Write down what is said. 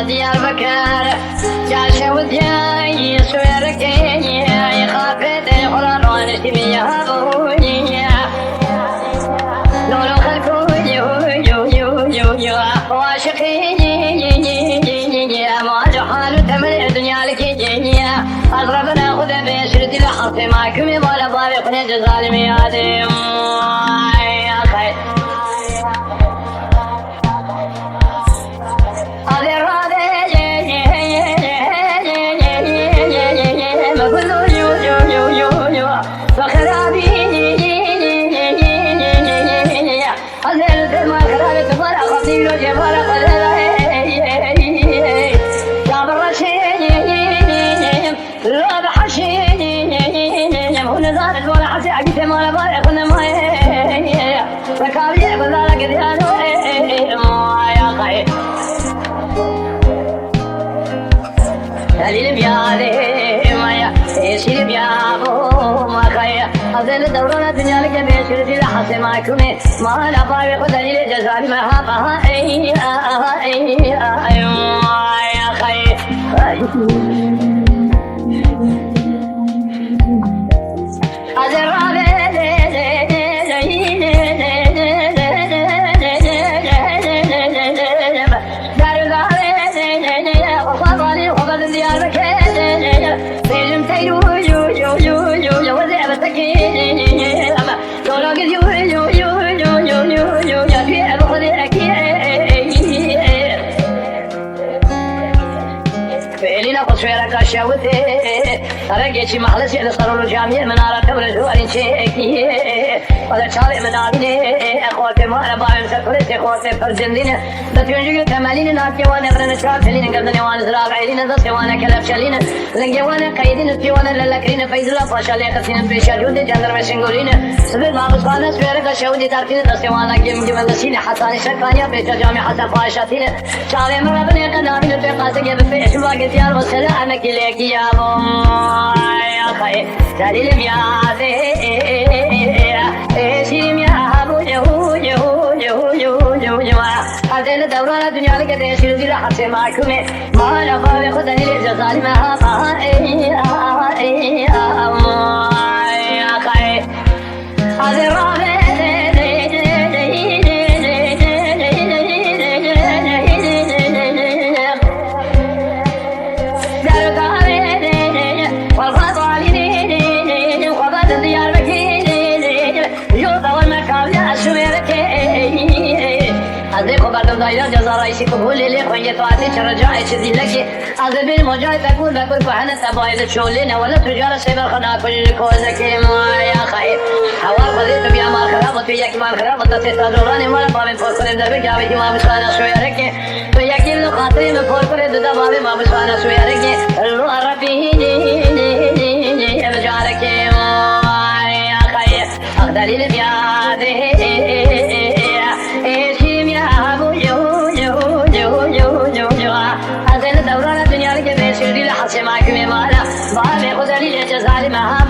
ديار بكر يا شود يا سويركين يا خافت القرآن ونشتمي هابوني لولو خلقو يو واشقين ما جحال تمر الدنيا لكي أضربنا خذ بسرد الحرف معكم ولا بارق نجز ظالمي عديم يا خير أذن دورنا الدنيا لك بيشر في لحظة معكم ما لا بارق دليل جزال ما ها يا خير شاوته رجعتي محل سيد صاروا الجامية من على كبر الزوارين شيكي ولا شارع من عبني أخواتي ما أنا بعمل سكرت أخواتي فرجندين بتوجي كمالين ناكي وانا برنا شافلين قبلني وانا زراق عيدين دستي وانا كلف شالين لنجي وانا قيدين في وانا للكرين فيز الله فاشالي قسين في شجودي جندر مشنقولين سبب ما بسوانا سويرك شودي تارتين دستي وانا جم جم دسين حساني شكانيا بيت جامي حسن فاشاتين شارع مرابني قدامين في قاسي في إشواق ديار وسلا أنا كليك يا يا خير دليل يا سيم يا أبو جو هذين دورنا الدنيا لك تشيل دي راح معكم ما لا بارق دليل جزال ما يا خير هذا رابع دايرة جزا رئيسي قبول لي خوية فاتي شرجاء شدي لك عذب المجاي تقول بكل فحنة تبايد شولين ولا تجارة سيبر خنا كل كوزك يا خير حوار خذيت بيا مال خراب وتياك مال خراب وتسيطة دوراني ولا بابين فوقر دربك جابي ما بسوانا شويرك وياك اللو خاطري من فوقر دودا بابي ما بسوانا شويرك اللو عربي بجارك يا خير أقدري لبياده معكم مالا بابي خذ لي جزالي ما